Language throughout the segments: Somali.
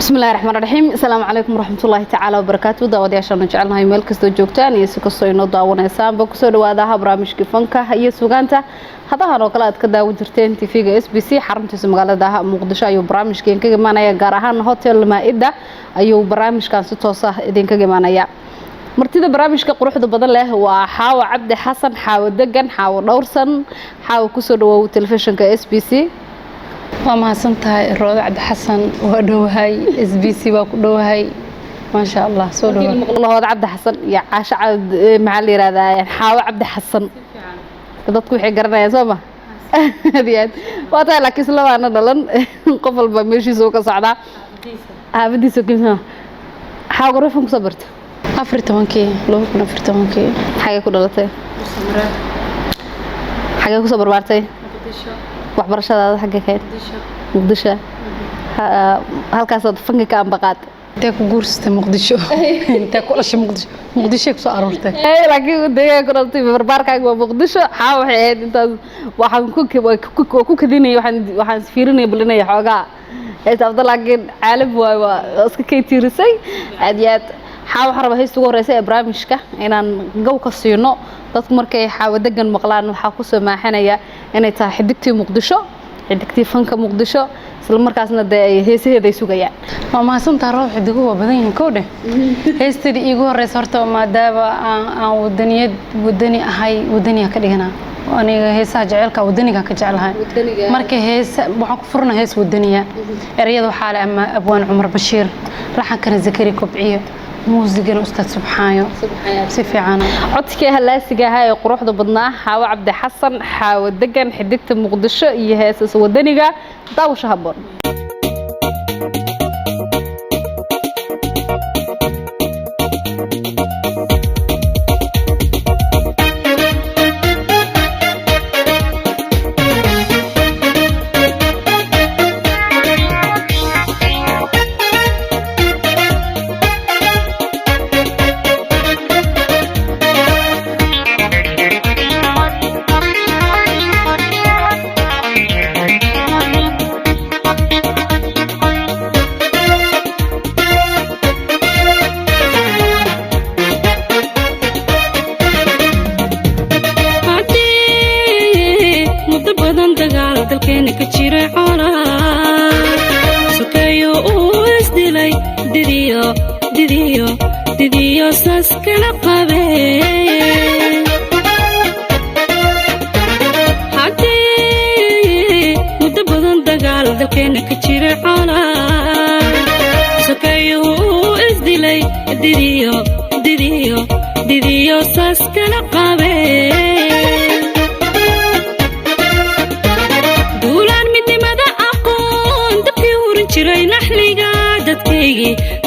بسم الله الرحمن الرحيم السلام عليكم ورحمة الله تعالى وبركاته داودياشana jecelnahay meel kasto joogtaan iyo si kasto inoo daawanaysaan ba ku soo dhawaada barnaamijka fanka iyo suugaanta hadahan oo kale aad ka daawo jirteen TV-ga SBC xaruntiisa magaalada Muqdisho ayuu barnaamijkeen kaga imaanaya gaar ahaan Hotel Maida ayuu barnaamijkan si toos ah idin kaga imaanaya martida barnaamijka quruxda badan leh waa Xaawo Cabdi Xasan Xaawo Degan Xaawo Dhowrsan Xaawo ku soo dhawaw telefishinka SBC وما سنتها الروض عبد حسن ودوهاي SBC باكو دوهاي ما شاء الله سولو الله عبد حسن يا عاشا معلي هذا يعني حاو عبد حسن dadku waxay garanayaan soo hadiyad waata la kislaana dhalan qofal ba meeshiisa ka socda haabadiisa kimsa xaago rafan ku sabarta 14kii xagee ku dhalatay xagee ku sabartay waxbarashadaada xagee ka Muqdisho halkaas aad fanka ka ambaqaad inta ku guursatay Muqdisho inta ku dhashay Muqdisho ku soo aroortay laakiin deegaanka ku dhashay barbaarkaaga waa Muqdisho xaa waxay ahayd intaas waxaan ku kadinay waxaan fiirinay bulinay xoogaa laakiin caalab waa iska kaytirisay aad xaa waxa raba haysto ugu horeysay barnaamijka inaan gow ka siino dadku markay Xaawo Degan maqlaan waxa ku soo maaxanaya inay tahay xidigtii Muqdisho xidigtii fanka Muqdisho isla markaasna heesaheeda ay sugayaan ma santaa ruux xidigu waa badan yihiin koodhe heestadii iigu horeysay horta maadaama aan wadani ahay wadaniga ka dhiganaa aniga heesaha jaceelka wadaniga ka jecelahay marka heesa waxaan ku furnaa hees wadaniya erayada waxa la ama Abwaan Cumar Bashiir laxankana Zakari Kobciyo موسيقى أستاذ سبحانه سفيعنا عدك هاللاسقة هاي قروح ضبطناه حاو عبد حسن حاو دقن حدقت مقدشة يهاسس ودنيقة داوش هبون didiyo saskala qabe hadii muddo badan dagaal dalkeena ka jira xoolaa sokayo isdilay didiyo saskala qabe duulaan midnimada aqoon dabkii hurin jiray naxliga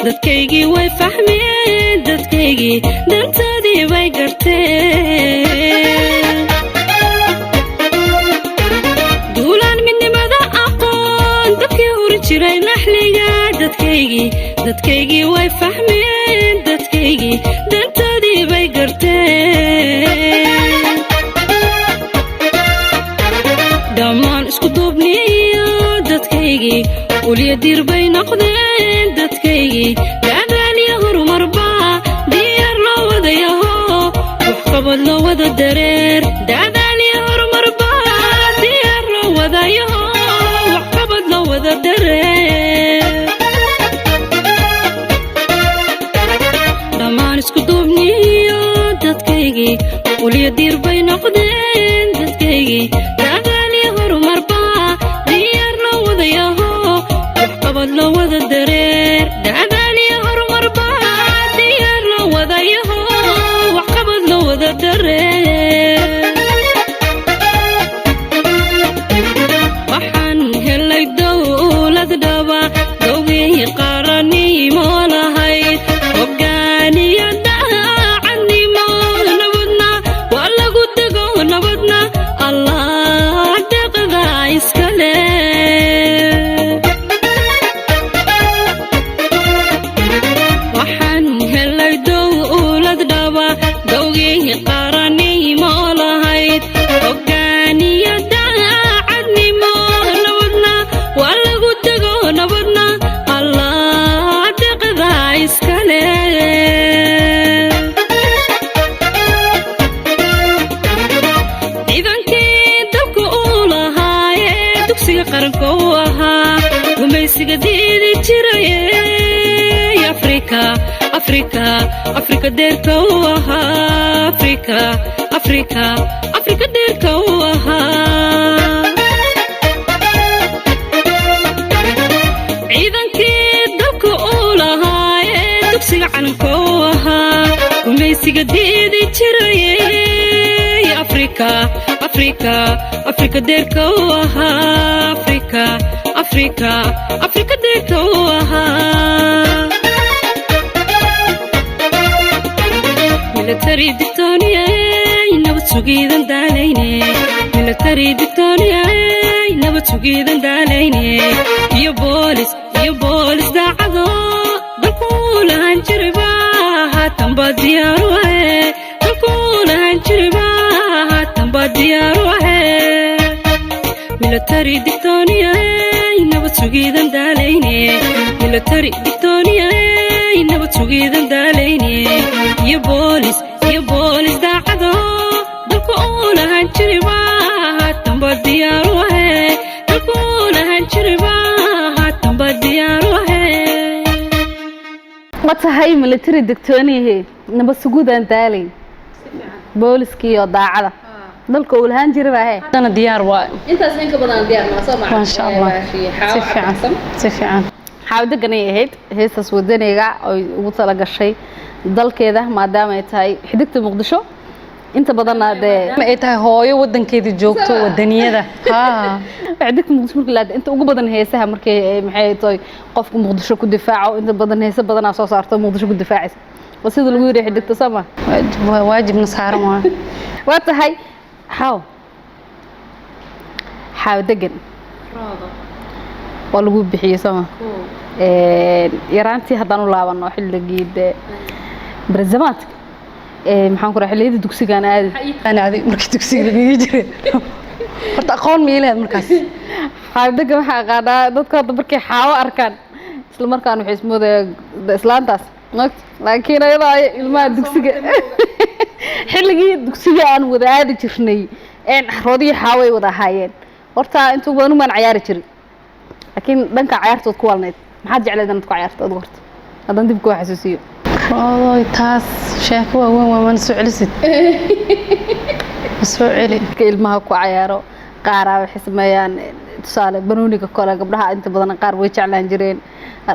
dadkaygii way fahmeen dadkaygii dantoodii way garteen duulaan midnimada aqoon dabkii hurin jiray naxliga dadkaygii way fahmeen dadkaygii dantoodii bay garteen dhammaan isku duubniyo dadkaygii uliya dir bay noqdeen dadkaygii daadaaliya horumarba diyaar loo wadayaho waxqabad loo wada dareer daadaaliya horumarba diyaar loo wadayaho waxqabad loo wada dareer dhammaan isku duubniyo dadkaygii uliya dir bay noqdeen dadkaygii daadaaliya horumarba diyaar loo wadayaho waxqabad loo wada dareer daadaaliya horumarba diyaar loo wadayaho waxqabad loo wada dareer waxaan helay dowlad dhaba dowgii qaranimo lahayd hoggaaniya daacadnimo nabadna waa lagu dego nabadna allah deeqda iska leh jiraye Afrika Afrika Afrika deerka u ahaa Afrika Afrika Afrika deerka u ahaa ciidankii dalka u lahaa ee dugsiga calanka u ahaa gumaysiga diidi jiraye Afrika Afrika Afrika deerka u ahaa Afrika Afrika Afrika deerka u ahaa military dictoria nabad sugiidan daalayne military dictoria nabad sugiidan daalayne iyo boolis daacado dalku lahan jirba haatan ba diyaar u ah dalku lahan jirba haatan ba diyaar u ah military dictoria nabad sugiidan daalayne military dictoria nabad sugiidan daalayne iyo boolis daacado dalku lahan jirba haatan ba diyaar u ah dalku lahan jirba haatan ba diyaar u ah watahay military dictoria nabad sugiidan daalay booliskii oo daacada dalka uu lahan jirba dana diyaar waa intaas in ka badan diyaar ma soo ma sha Allah si fiican xawdaganay ahayd heestas wadaniga oo ugu tala gashay dalkeeda maadaama ay tahay xiddigta Muqdisho inta badan ay tahay hooyo wadankeeda joogto wadaniyada xiddigta Muqdisho markii la inta ugu badan heesaha markii maxay tahay qofka Muqdisho ku difaaco inta badan heesa badan soo saarto Muqdisho ku difaacaysa wasida lagu yiri xiddigta sama waajibna saaran waa tahay xawdagan waa lagu bixiyay sama yaraantii haddaan u laabano xilligeeda barzamaadka maxaan ku raxay leeyahay dugsigan aadi markii dugsiga lagu jiray horta aqoon miileed markaas xawdaga waxa qaadaa dadka markay xaawo arkaan isla markaan waxay ismoodayaan islaantaas laakiin ayada ilmaha dugsiga xilligii dugsiga aan wada aadi jirnay roodii xaaway wada ahaayeen horta intuu badan uma ciyaari jirin laakiin dhanka ciyaartood ku walneed maxaad jecleed inaad ku ciyaarto adigu horta haddaan dib ku xasuusiyo roodooy taas sheeko waaweyn waa mana soo celisid soo celi ilmaha ku ciyaaro qaara waxay sameeyaan tusaale banooniga kale gabdhaha inta badan qaar way jeclaan jireen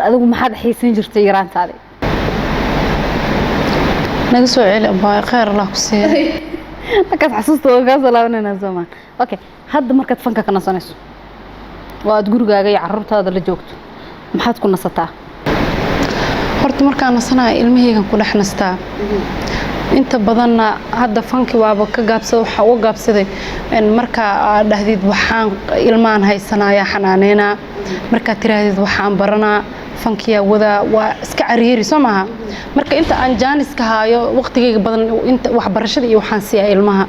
adigu maxaad xiisin jirtay yaraantaada naga soo celi abaa khayr Allah ku siiyo markaad xasuusto ka salaamanayna Soomaan okay hadda markaad fanka ka nasanayso waad gurigaaga iyo carruurtaada la joogto maxaad ku nasataa horta markaan nasanahay ilmahaygan ku dhex nastaa inta badanna hadda fanki waaba ka gaabsaday waxa uu gaabsaday marka aad dhahdid waxaan ilmaan haysanaya xanaaneena marka tiraahdeed waxaan baranaa fankiya wada waa iska cariiri Soomaha marka inta aan jaaniska haayo waqtigeyga badan inta wax barashada iyo waxaan siyaa ilmaha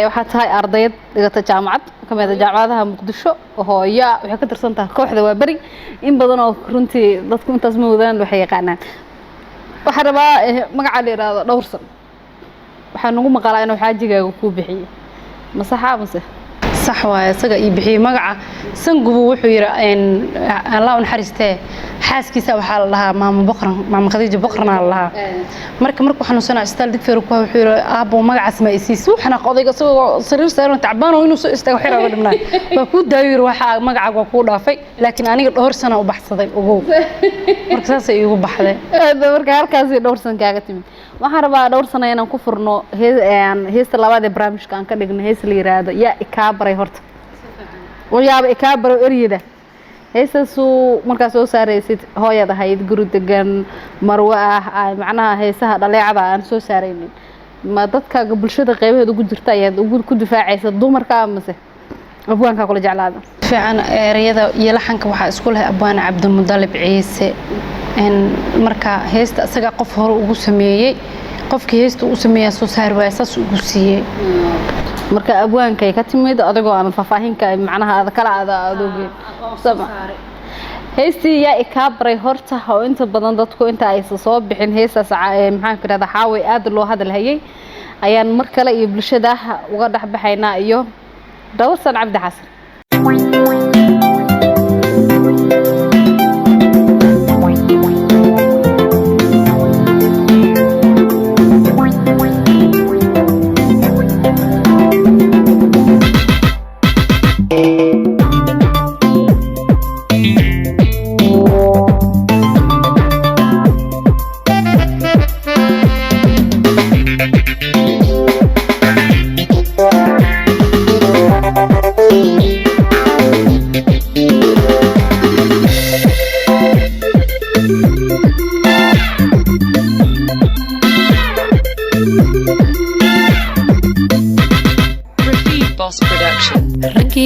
waxa tahay ardayad dhigata jaamacad kamida jaamacadaha Muqdisho hooyo waxay ka tirsan tahay kooxda waa bari in badan oo runtii dadku intaas ma wadaan waxay yaqaanaan waxa rabaa magaca la yiraahdo dhowrsan waxa nagu maqalaa inuu xaajigaaga ku bixiyo masaxaabse صح واي isaga ii bixiyay magaca sangubu wuxuu yiri Allah u naxariistay xaaskiisa waxa la lahaa maama Khadiija Boqorna la lahaa marka waxaan soo nacistal digfeer ku wuxuu yiri aabo magacaas ma isiis waxana qodayga soo sariir saaran tacbaan oo inuu soo istaago xira uga dhimnaa waa ku daayir waxa magacaaga ku dhaafay laakiin aniga dhowr sano u baxsaday ogow marka saas ay igu baxday marka halkaas dhowr sano kaaga timid waxaan rabaa dhowr sano inaan ku furno heesta labaad ee barnaamijka aan ka dhigno hees la yiraahdo yaa ikaabaray horta wayaaba ikaabaro eriyada heesaasu markaa soo saaraysid hooyada ahayd guri degan marwo ah macnaha heesaha dhaleecada aan soo saaraynin ma dadka bulshada qaybaheeda ugu jirta ayaad ugu ku difaacaysa dumarka amase abwaanka kula jeclaada fiican ereyada iyo laxanka waxa isku leh abwaan Cabdimudallib Ciise marka heesta asaga qof hore ugu sameeyay qofkii heesta uu sameeyay soo saar waa asaas ugu siiyay marka abwaanka ka timid adigoo aan fafaahinka macnaha kala adoogeen sama heestii yaa ikaabaray horta oo inta badan dadku inta ay soo bixin heesaas maxaan ku raada xaaway aad loo hadal hayay ayaan mar kale iyo bulshada uga dhaxbaxaynaa iyo Dhowrsan Cabdi Xasan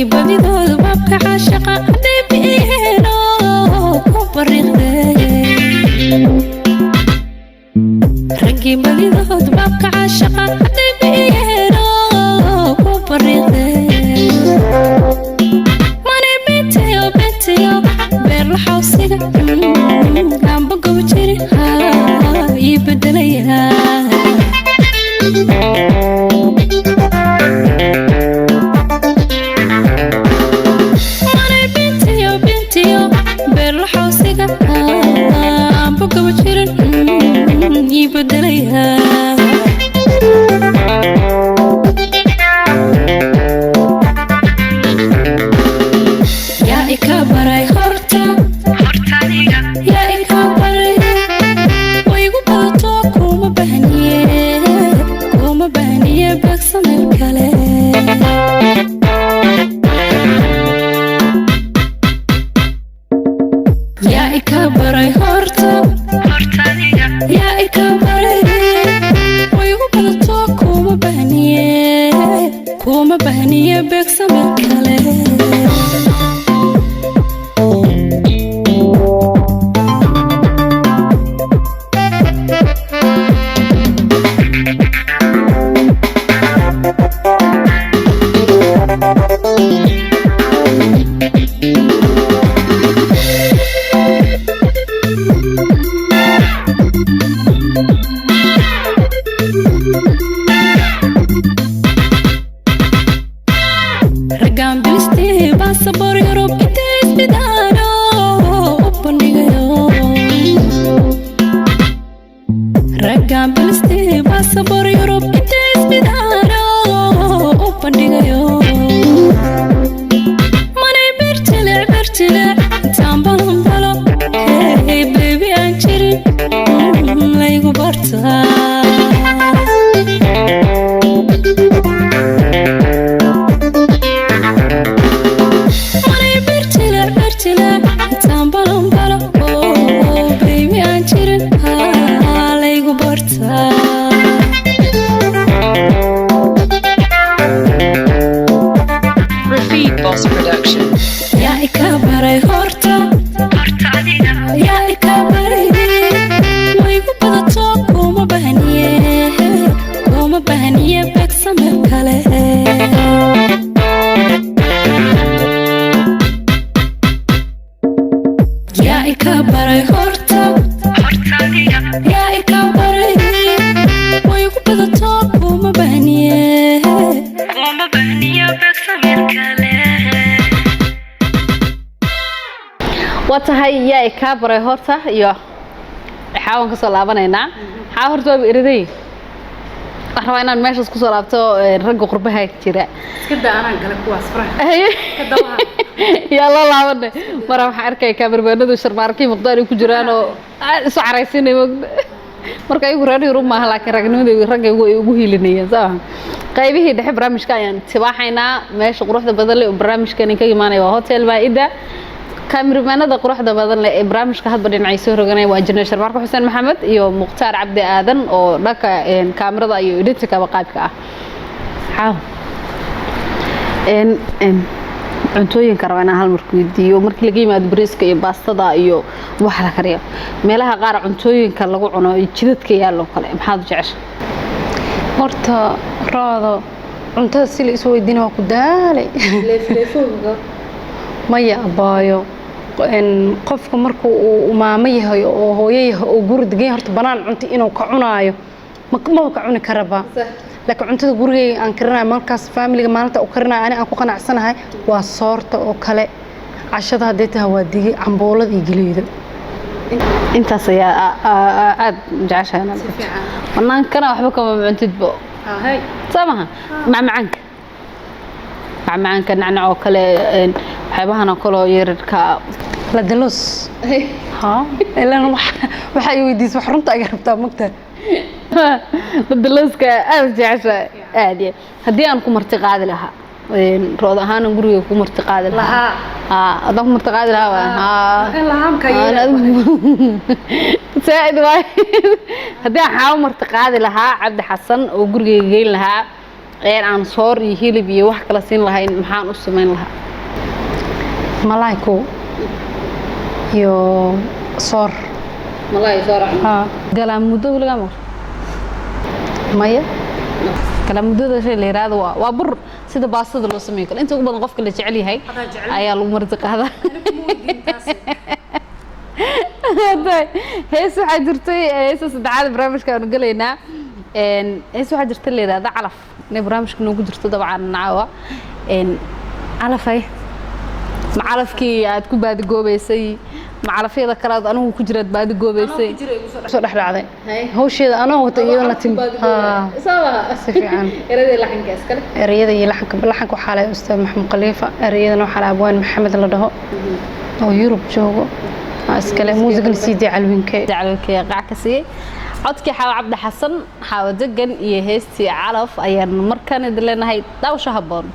raggii badidooda baabka caashaqa hadday biyeeno ku bariiqdeen raggii badidooda baabka caashaqa hadday biyeeno ku bariiqdeen manay bentiyo beer la xawsiga amba gobo jiri ii bedelayaa watahay yaa ka baray horta iyo xawan ka soo laabanayna xaa horta waa iriday waxaa inaan meeshaas ku soo laabto ragga qurbaha jira iska daanaan gala kuwaas farax ka dawaha yaa la laabanay mara waxa arkay kamermanadu sharbaarkii muqdaar ku jiraan oo isu caraysinay marka ay raadi ruumaha laakiin ragnimada ragga ugu hiilinayeen saa qaybihii dhexe barnaamijka ayaan tibaaxaynaa meesha quruxda badan leh barnaamijkan ka imaanay waa hotel Maida كاميرمانada quruxda badan leh ee barnaamijka hadba dhinacay soo roganay waa Jineer Sharbaarka Xuseen Maxamed iyo Muqtaar Cabdi Aadan oo dhanka kaamirada iyo editka qaybka ah cuntooyinka rabana hal markii weydiiyo markii laga yimaado bariiska iyo baastada iyo wax la kariyo meelaha qaar cuntooyinka lagu cuno jidadka yaalo kale maxaad jeceshay horta raado cuntada si la isoo weydiino ku daalay leefleefowga maya abaayo qofka markuu uu maamo yahay oo hooyo yahay oo guri degan horta banaan cunto inuu ka cunaayo ma ka cuni karaba laakiin cuntada guriga aan karinayo markaas family maalinta u karinayo aan ku qanacsanahay waa soorta oo kale cashada haday tahay waa digi camboolad iyo galeeyda intaas ayaa aad jeceshahay bannaankana waxba kama cuntidbo hay samaha macmacaanka nacnac oo kale waxyaabahana kaloo yararka la dalos ha ilaa waxa ay weydiis wax runta ay rabtaa magta la daloska aad jeceshahay aad hadii aan ku marti qaadi lahaa rood ahaan guriga ku marti qaadi lahaa adan ku marti qaadi lahaa in lahaamka saad waay hadii aan xaw marti qaadi lahaa Cabdi Xasan oo guriga geyn lahaa aan soor iyo hilib iyo wax kala siin lahayn maxaan u sameyn lahaa malaayku iyo soor malaay soor ها galaamudo waligaa mar maya galaamudoda shay la yiraahdo waa bur sida baastada loo sameeyo kale inta ugu badan qofka la jecel yahay ayaa lagu martiqaadaa hees waxaa jirtay heesa saddexaad barnaamijka aanu galaynaa hees waxaa jirta la yiraahdo calaf inay barnaamijka noogu jirto dabcan caawa calafay macalafkii aad ku baadigoobaysay macalafyada kale aad anigu ku jiraad baadigoobaysay soo dhaxdhacday hawsheeda anoo wata iyadana tim si fiican erayada iyo laxanka waxaa leh ustaad maxamed khaliifa erayadana waxaa leh abwaan maxamed la dhaho oo yurub joogo iskale muusigana sidii calwiinke qaac ka siiyay codkii xaawa cabdi xasan xaawa degan iyo heestii calaf ayaan markaan idin leenahay daawasho habboon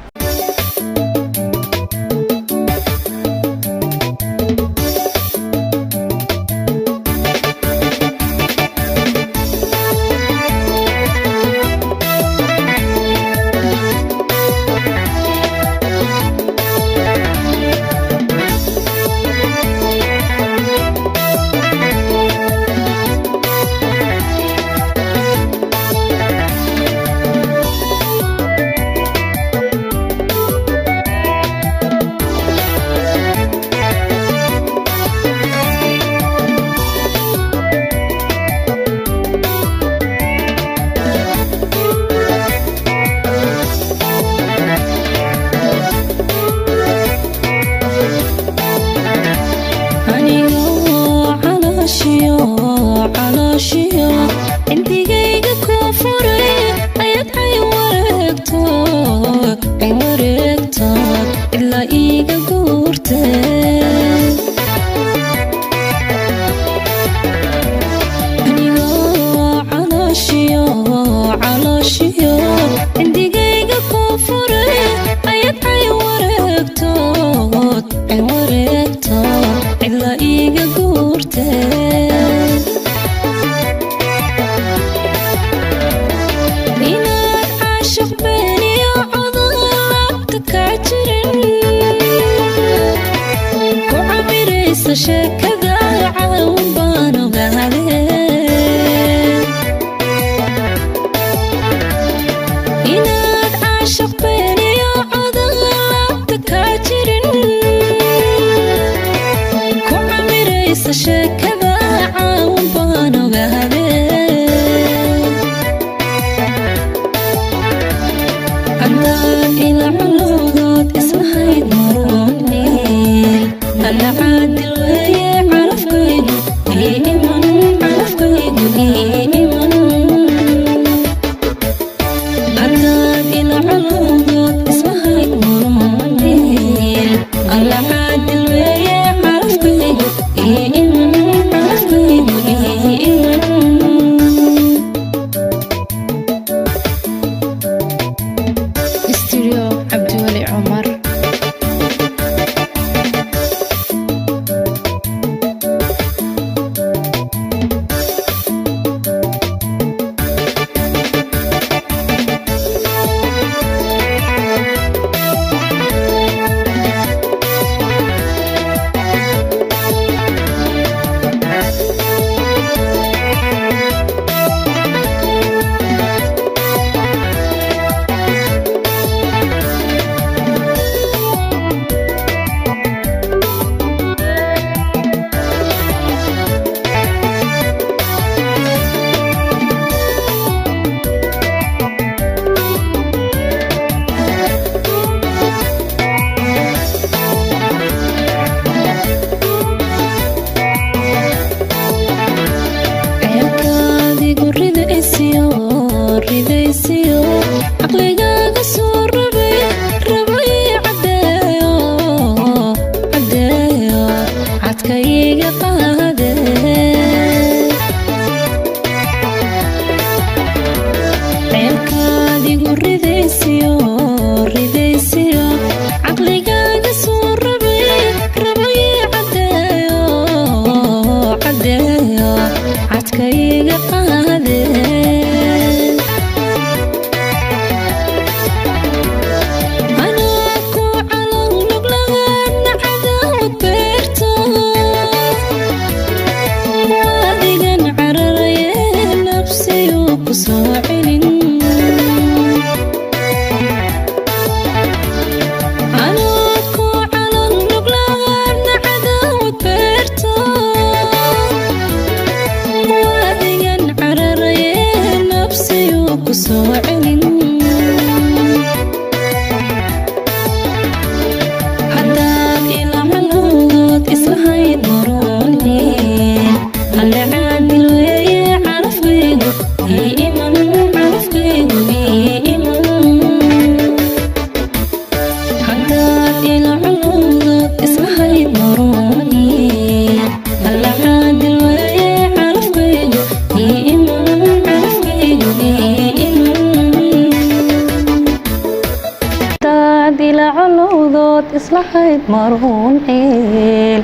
maruun ciil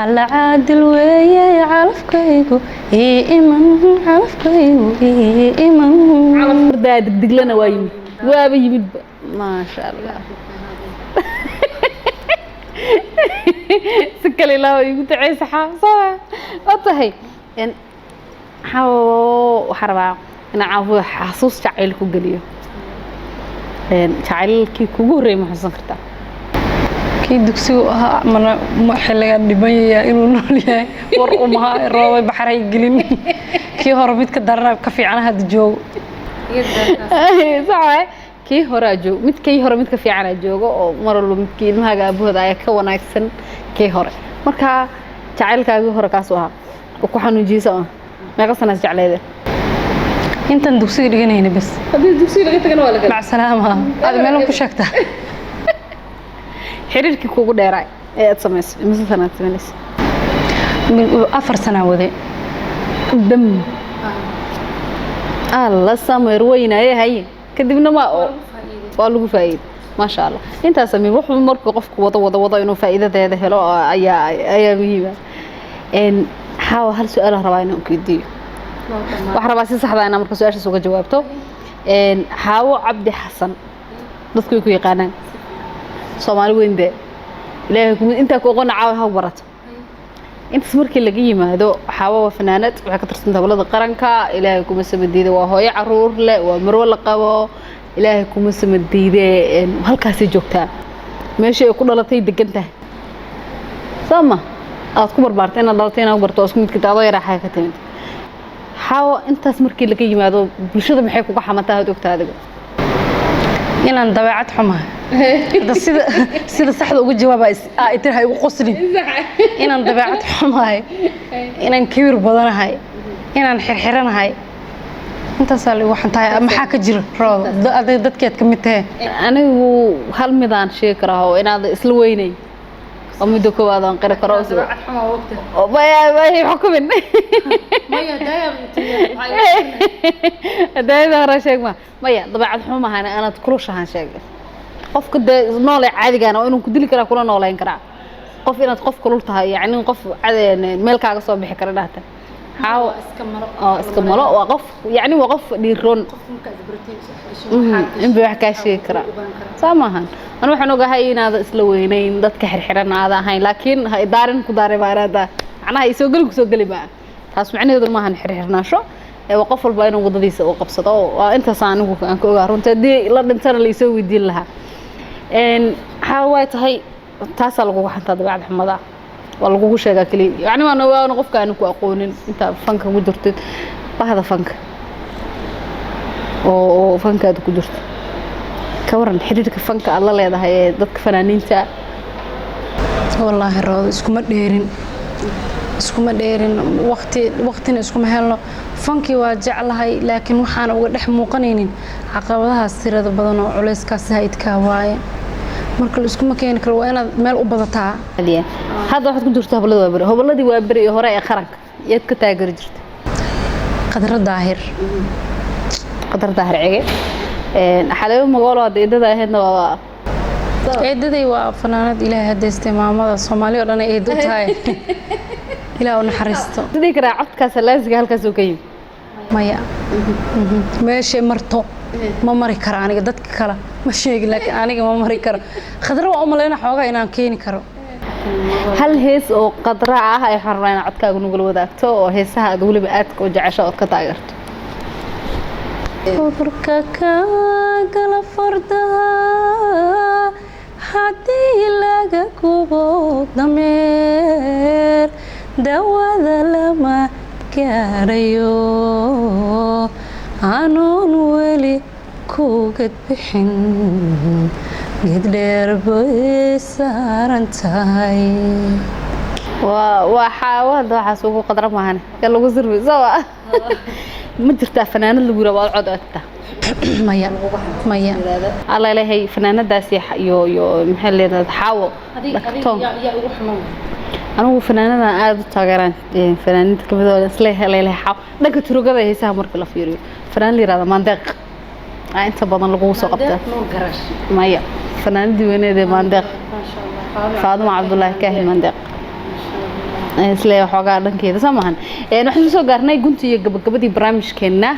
alla caadil weeye calafkaygu ii iman calafkaygu ii iman calaf bardaa degdeglana waa yimid waaba yimidba maasha allah si kale ilaa igu duceysa xaasoo oo tahay in waxaa rabaa inaan caabudo xasuus jacayl ku geliyo jacaylkii kugu horreeyay ma xusan kartaa kii dugsigu ahaa ma xilligan dhibanaya inuu nool yahay war umaha roobay baxray gelin kii hore mid ka daran ka fiican hadda joogo sax kii hore joogo midkii hore mid ka fiican joogo oo mar walba midkii ilmahaaga aabahooda ay ka wanaagsan kii hore marka jacaylkaagii hore kaas ahaa oo ku xanuujiyay meeqa sano jecleeyay intan dugsiga dhiganayna bas hadii dugsiga laga tagana waa laga mac salaama aad meel ku sheegtaa xiriirkii kugu dheeray ee aad samaysay imisa sanaad samaysay 4 sano waday dam alla sameer weynaaye hay kadibna waa lagu faa'iido ma sha Allah intaas samee wuxuu markuu qofku wada inuu faa'iidadeeda helo ayaa muhiim ah hal su'aal rabaa inaan ku weydiiyo waxa rabaa si saxda ah inaan marka su'aashaas uga jawaabto Xaawo Cabdi Xasan dadku ku yaqaanaan Soomaali weynbe ilaahay kuma inta ku aqoon caawa barato inta markii laga yimaado Xaawo fanaanad waxa ka tirsan dawladda qaranka ilaahay kuma sabadiida waa hooyo caruur leh waa marwo la qabo ilaahay kuma sabadiida halkaas joogtaa meesha ay ku dhalatay degan tahay sama aad ku barbaartay inaad dhalatay inaad barto isku mid ka taado yaraaxay ka timid Xaawo intaas markii laga yimaado bulshada maxay kuga xamataa ogtaa adiga inaan dabeecad xumaa sida saxda uga jawaabay ay tirahay ugu qoslin inaan dabeecad xumaa inaan kibir badanahay inaan xirxiranahay intaas ali waxaan tahay maxaa ka jira roodo aday dadkeed ka mid tahay anigu hal midaan sheeg karaho inaad isla weynay oo mid koowaad aan qira karo dabeecad xumaa waqti oo bay xukumin maya daayada hore sheeg maya dabeecad xumaa ana kulushahan sheeg qofka noole caadigan oo inuu ku dili kara kula nooleyn kara qof inaad qof kulul tahay yaani qof meel kaaga soo bixi kara dhaata Xaawo iska malo waa qof yaani waa qof dhiiroon in wax ka sheeg kara samahan أنا وحنا جاهي نادا إسلوينين دت كحرحرنا هذا هاي لكن هاي دارن كدار باردا أنا هاي سوق لي بقى تسمعني هذا ما هنحرحرنا شو وقف البين وقضي وقف صدا وأنت صانوك أنك أجارون تدي لا ننتظر اللي يسوي دي لها إن حاولت هاي تصل جوا حتى بعد حمدا والله جوش هذا كلي يعني أنا قف كأنك أقولين أنت فنك قدرت بهذا فنك وفنك هذا قدرت كورن حديدك فنك الله لا يده هي ضدك فنانين تا والله الراد اسكما ديرين وقتنا اسكما هلنا فنكي واجعلها لكن waxaan uga dhex muuqanaynin caqabadaha sirada badan oo culayskaas haydka waay marka isku ma keen karo waa inaad meel u badataa hadda waxaad ku jirtaa hobladii waa bari hore ee qaranka yaad ka taageer jirtay qadar daahir cige حلاوة مقالة عديدة هنا و عديدة وفنانات إلهي هديستي مامada Soomaali oo dhan ay eedo tahay ilaa una xariisto sidii kara codkaas laasiga halkaas oo kayim maya meesha marto ma mari kara aniga dadka kale ma sheegi laakiin aniga ma mari karo khadra waa umaleena xoogaa inaan keeni karo hal hees oo qadra ah ay xarnaan codkaaga nugul wadaagto oo heesaha aad waliba aad ka jecesho oo ka taageerto Burkaka gala farda hadii laga kubo dameer dawada lama gaarayo aanun weli ku gadbixin gidheer bay saaran tahay وحاولت waxaas ugu qadra maahan ka lagu sirbi sawa ma jirtaa fanaanad lagu rabo cod codta maya alla ilaahay fanaanadaas iyo maxay leedahay Xaawo dhaqtoon anigu fanaanada aad u taageeraan fanaanada kamid ah isla helay Xaawo dhanka turugada heesaha marka la fiiriyo fanaan la yiraahdo Mandeeq inta badan lagu soo qabtaa maya fanaanadii weyneed ee Maandeeq Faaduma Cabdullaahi Kaahin Maandeeq isla xogaa dhankeeda samahan waxaan soo gaarnay guntiga gabagabadii barnaamijkeena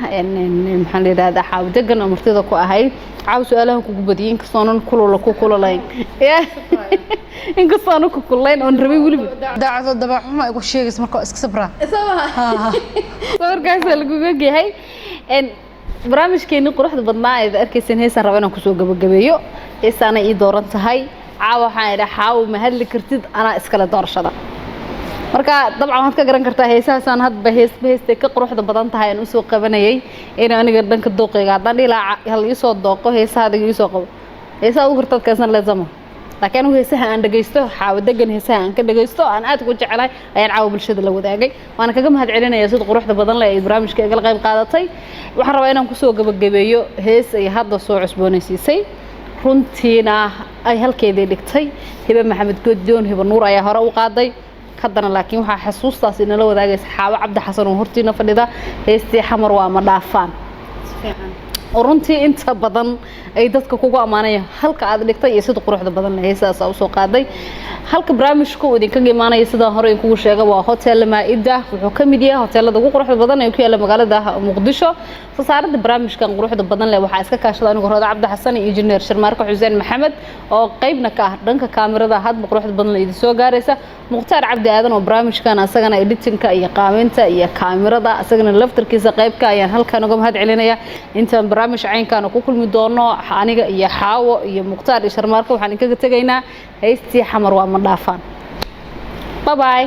maxaan leeyahay xaawdagan martida ku ahayd caaw su'aalaha kugu badiyeen kasoonan kululayn inkastoo ku kulayn on rabay waliba daacado dabaxuma igu sheegis marka iska sabraa warkaas lagu gaagay barnaamijkeena quruxda badnaa ee arkaysan heesan raba inaan ku soo gabagabeeyo heesana ii dooran tahay caaw waxaan idhaa xaaw ma hadli kartid ana iskala doorashada marka dabcan waxaad ka garan kartaa heesahaasaan hadba heestay ka quruxda badan tahay aan u soo qabanayay in aniga dhanka dooqeyga haddaan ilaa hal ii soo dooqo heesaha ii soo qabo heesaha ugu gartad kaasan leezama laakiin heesaha aan dhageysto xaawadagan heesaha aan ka dhageysto aan aad ugu jecelahay ayaan caawa bulshada la wadaagay waan kaga mahadcelinayaa sida quruxda badan leh ee barnaamijka iga qayb qaadatay waxaan rabaa inaan ku soo gabagabeeyo hees ay hadda soo cusboonaysiisay runtiina ay halkeedii dhigtay Hiba Maxamed Goodiyoon Hiba Nuur ayaa hore u qaaday haddana laakiin waxa xasuustaas inala wadaagay Saxaabo Cabdi Xasan oo hortiina fadhida heestii xamar waa ma dhaafaan runtii inta badan ay dadka kugu amaanayaan halka aad dhigtay iyo sida quruxda badan leh heesaas u soo qaaday halka barnaamijku uu idinka imaanay sida hore kugu sheegay waa Hotel Maida wuxuu ka mid yahay hoteelada ugu quruxda badan ee ku yaala magaalada Muqdisho saasaarada barnaamijkan quruxda badan leh waxa iska kaashada anigu Roda Cabdi Xasan iyo Engineer Sharmaarka Xuseen Maxamed oo qaybna ka ah dhanka kaamirada hadba quruxda badan idin soo gaaraysa Muqtaar Cabdi Aadan oo barnaamijkan asagana editingka iyo qaaminta iyo kaamirada asagana laftarkiisa qaybka ayaan halkan uga mahadcelinayaa intaan barnaamij caynkan ku kulmi doono aniga iyo Xaawo iyo Muqtaar iyo Sharmaarka waxaan kaga tagaynaa heestii xamar waa ma dhaafaan bye bye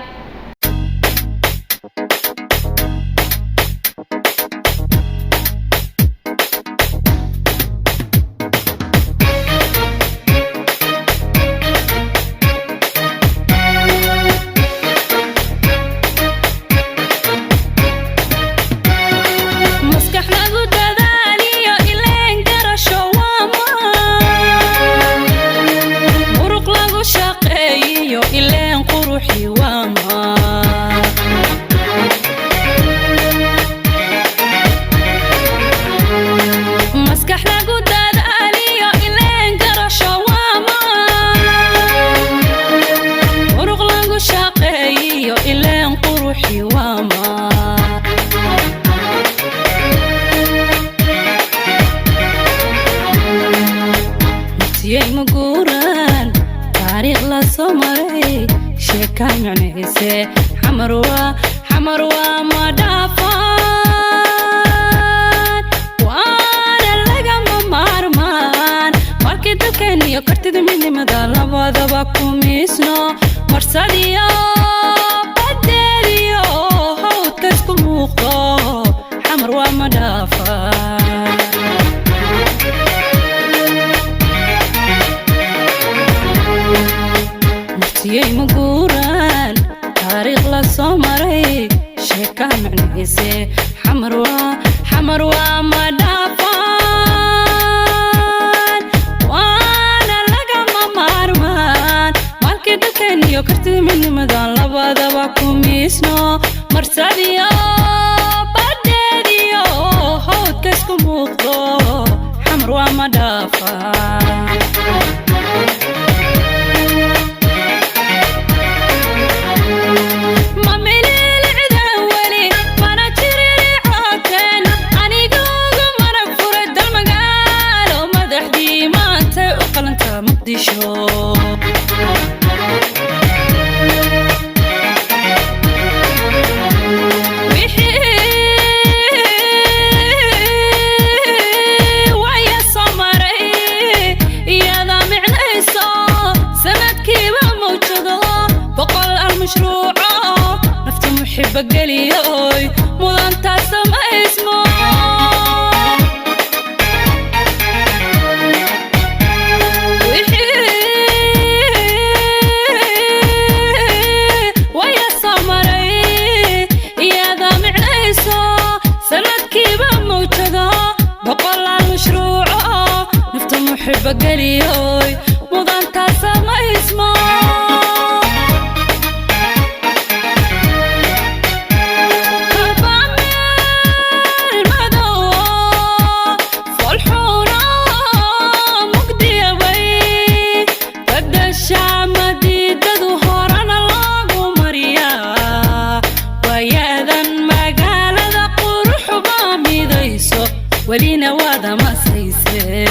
حمر وما دافان وانا لقى مارمان markii dalkeeniyo kartida midnimada labadaba ku miisno marsadiyo badeeriyo hawdka isku muuqdo xamar waa ma dhaafaan martiyay maguuraan taariikh la soo maray sheeka macnihiise xamar waa ma dhaafaan waana lagama maarmaan maalkii dalkeeniyo kartida midnimada labadaba ku miisno marsadiyo badeeriyo hawdka isku muuqdo xamar waa ma dhaafaan بقليوي مودان تاسم اسمه ويا سمري يا ذا معنيسو سند كيبا موجدا بقول المشروع نفت محب قليوي مودان تاسم اسمه الحب ولينا وادا ما سيسي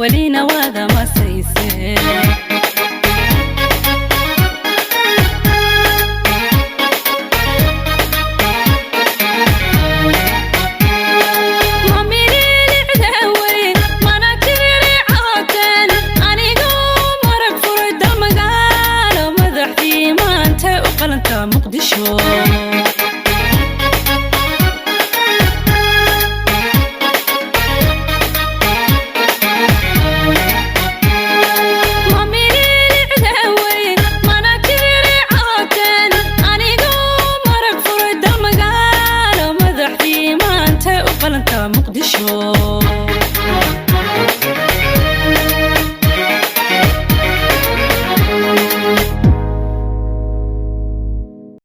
ولينا وادا ما سيسي ماميري لعداوي مانا تبيري عوتن أنيقو مرق فرد المقالة مدحتي ما انت وقل انت مقدشو مقدشو